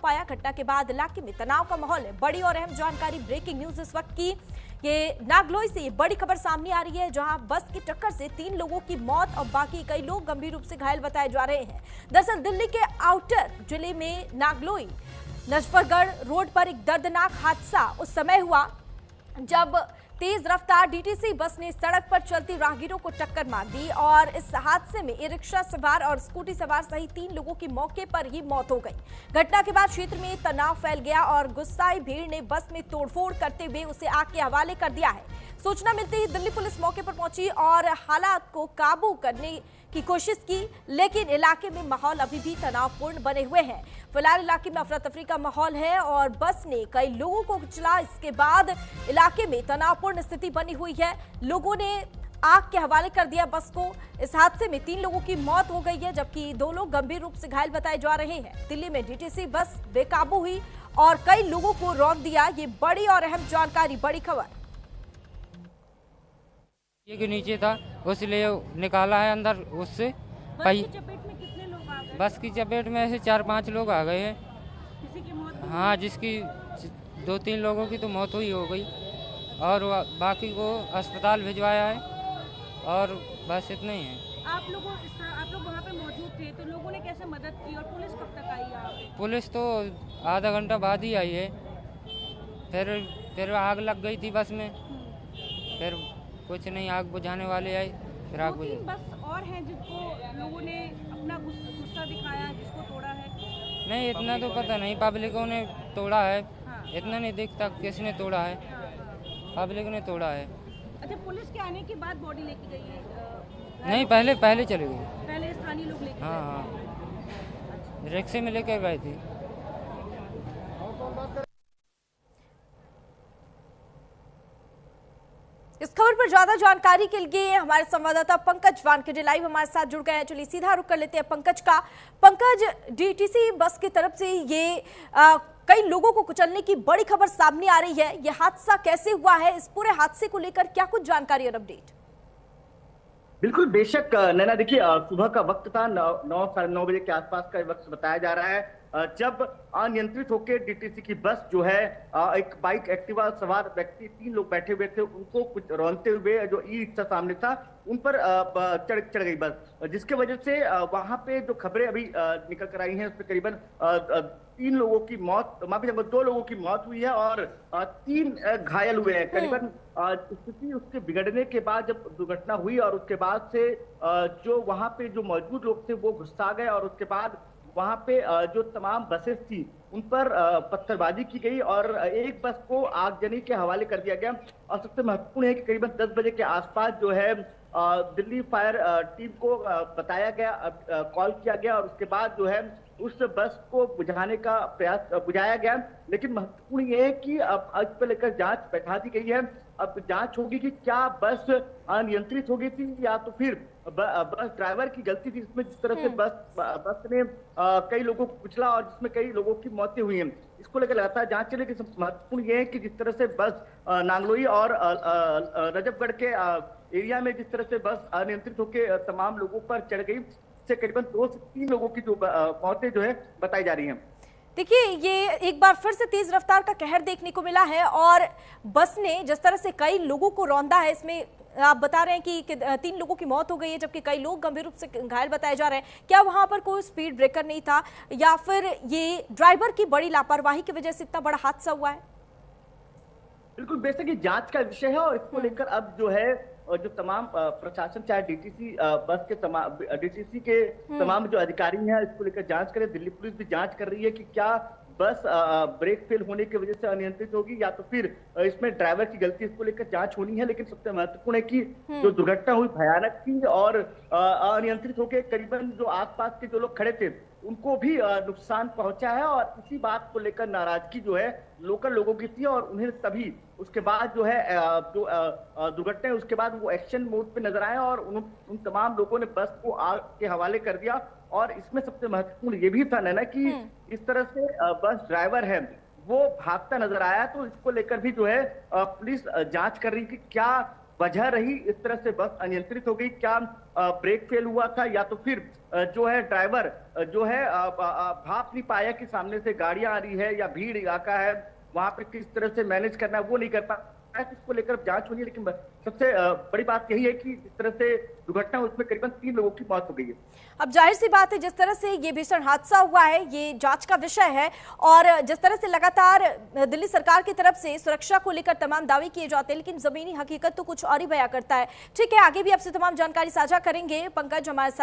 पाया। घटना के बाद इलाके में तनाव का माहौल है। बड़ी और अहम जानकारी, ब्रेकिंग न्यूज इस वक्त की, ये नागलोई से ये बड़ी खबर सामने आ रही है, जहां बस की टक्कर से 3 लोगों की मौत और बाकी कई लोग गंभीर रूप से घायल बताए जा रहे हैं। दरअसल दिल्ली के आउटर जिले में नागलोई नजफरगढ़ रोड पर एक दर्दनाक हादसा उस समय हुआ जब तेज रफ्तार डीटीसी बस ने सड़क पर चलती राहगीरों को टक्कर मार दी और इस हादसे में ई रिक्शा सवार और स्कूटी सवार सहित 3 लोगों की मौके पर ही मौत हो गई। घटना के बाद क्षेत्र में तनाव फैल गया और गुस्साई भीड़ ने बस में तोड़फोड़ करते हुए उसे आग के हवाले कर दिया है। सूचना मिलते ही दिल्ली पुलिस मौके पर पहुंची और हालात को काबू करने की कोशिश की, लेकिन इलाके में माहौल अभी भी तनावपूर्ण बने हुए हैं। फिलहाल इलाके में अफरा तफरी का माहौल है और बस ने कई लोगों को कुचला। इसके बाद इलाके में तनावपूर्ण स्थिति बनी हुई है। लोगों ने आग के हवाले कर दिया बस को। इस हादसे में 3 लोगों की मौत हो गई है, जबकि 2 लोग गंभीर रूप से घायल बताए जा रहे हैं। दिल्ली में डीटीसी बस बेकाबू हुई और कई लोगों को रौंद दिया। ये बड़ी और अहम जानकारी, बड़ी खबर। ये के नीचे था, उसलिए निकाला है अंदर उससे। बस की चपेट में कितने लोग आ गए? बस की चपेट में ऐसे 4-5 लोग आ गए हैं। किसी की मौत हुई? हाँ, जिसकी 2-3 लोगों की तो मौत हुई हो गई और बाकी को अस्पताल भिजवाया है और बस इतना ही है। आप लोग वहाँ पे मौजूद थे, तो लोगों ने कैसे मदद की और पुलिस कब तक आई यहाँ पे? पुलिस तो आधा घंटा बाद ही आई है। फिर आग लग गई थी बस में। फिर कुछ नहीं, आग बुझाने वाले आए, फिर आग बुझा। 2-3 बस और हैं जिनको लोगों ने अपना गुस्सा दिखाया, जिसको तोड़ा है? नहीं, इतना तो पता नहीं, पब्लिकों ने तोड़ा है। हाँ। इतना नहीं दिखता किसने तोड़ा है। हाँ। पब्लिक ने तोड़ा है। अच्छा, पुलिस के आने के बाद बॉडी लेके गई है? नहीं, पहले चले गए। पहले स्थानीय लोग लेके हाँ गए? हाँ, रिक्शे में लेकर गए थे। इस खबर पर ज्यादा जानकारी के लिए हमारे संवाददाता पंकज वानखेड़े लाइव हमारे साथ जुड़ गए हैं। चलिए सीधा रुख कर लेते हैं पंकज का। पंकज, डीटीसी बस की तरफ से ये कई लोगों को कुचलने की बड़ी खबर सामने आ रही है। यह हादसा कैसे हुआ है, इस पूरे हादसे को लेकर क्या कुछ जानकारी और अपडेट? बिल्कुल, बेशक नैना, देखिए सुबह का वक्त था, 9-9:30 बजे के आसपास का वक्त बताया जा रहा है, जब अनियंत्रित होकर डीटीसी की बस जो है, एक बाइक एक्टिवा सवार व्यक्ति 3 लोग बैठे हुए थे, उनको कुछ रौंदते हुए जो ई रिक्शा सामने था उन पर चढ़ गई बस, जिसके वजह से वहां पे जो खबरें अभी निकल कर आई हैं उसमें करीबन 3 लोगों की मौत, माफी चाहूंगा 2 लोगों की मौत हुई है और 3 घायल हुए हैं। करीबन स्थिति उसके बिगड़ने के बाद जब दुर्घटना हुई और उसके बाद से जो वहां पे जो मौजूद लोग थे वो गुस्सा गए और उसके बाद वहां पे जो तमाम बसेस थी उन पर पत्थरबाजी की गई और एक बस को आगजनी के हवाले कर दिया गया। और सबसे महत्वपूर्ण है कि करीबन 10 बजे के आसपास जो है दिल्ली फायर टीम को बताया गया, कॉल किया गया और उसके बाद जो है उस बस को बुझाने का प्रयास बुझाया गया। लेकिन महत्वपूर्ण ये है कि अब इस पर लेकर जांच बैठा दी गई है। अब जांच होगी कि क्या बस अनियंत्रित हो गई थी या तो फिर बस ड्राइवर की गलती थी, जिसमें जिस तरह से बस ने कई लोगों को कुचला और जिसमें कई लोगों की मौतें हुई हैं। इसको लेकर लगातार जांच चलेगी। महत्वपूर्ण ये है कि जिस तरह से बस नांगलोई और रजबगढ़ के एरिया में जिस तरह से बस अनियंत्रित होकर तमाम लोगों पर चढ़ गई, इससे करीबन 2 से 3 लोगों की जो मौतें जो है बताई जा रही हैं। देखिए, ये एक बार फिर से तेज रफ्तार का कहर देखने को मिला है और बस ने जिस तरह से कई लोगों को रौंदा है, इसमें आप बता रहे हैं कि 3 लोगों की मौत हो गई है, जबकि कई लोग गंभीर रूप से घायल बताए जा रहे हैं। क्या वहां पर कोई स्पीड ब्रेकर नहीं था या फिर ये ड्राइवर की बड़ी लापरवाही की वजह से इतना बड़ा हादसा हुआ है? बिल्कुल, बेशक ये जांच का विषय है और इसको लेकर अब जो है जो तमाम प्रशासन, चाहे डीटीसी बस के डीटीसी के तमाम जो अधिकारी हैं, इसको लेकर जांच करें। दिल्ली पुलिस भी जांच कर रही है कि क्या बस ब्रेक फेल होने की वजह से अनियंत्रित होगी या तो फिर इसमें ड्राइवर की गलती, इसको लेकर जांच होनी है। लेकिन सबसे महत्वपूर्ण है कि जो दुर्घटना हुई भयानक थी और अनियंत्रित होकर करीबन जो आसपास के जो लोग खड़े थे उनको भी नुकसान पहुंचा है और इसी बात को लेकर नाराजगी जो है लोकल लोगों की थी और उन्हें तभी उसके बाद जो है जो दुर्घटना है उसके बाद वो एक्शन मोड पे नजर आए और उन तमाम लोगों ने बस को आग के हवाले कर दिया। और इसमें सबसे महत्वपूर्ण ये भी था ना कि इस तरह से बस ड्राइवर है वो भागता नजर आया, तो इसको लेकर भी जो है पुलिस जांच कर रही थी क्या वजह रही इस तरह से बस अनियंत्रित हो गई? क्या ब्रेक फेल हुआ था, या तो फिर जो है ड्राइवर जो है भाप नहीं पाया कि सामने से गाड़ियां आ रही है या भीड़ इलाका है, वहां पर किस तरह से मैनेज करना है वो नहीं कर पाया? इसको लेकर जांच होनी है, लेकिन सबसे बड़ी बात यही है कि इस तरह से दुर्घटना उसमें करीबन 3 लोगों की मौत हो गई है। अब जाहिर सी बात है, जिस तरह से ये भीषण हादसा हुआ है ये जांच का विषय है, और जिस तरह से लगातार दिल्ली सरकार की तरफ से सुरक्षा को लेकर तमाम दावे किए जाते हैं, लेकिन जमीनी हकीकत तो कुछ और ही बयां करता है। ठीक है, आगे भी आपसे तमाम जानकारी साझा करेंगे। पंकज हमारे साथ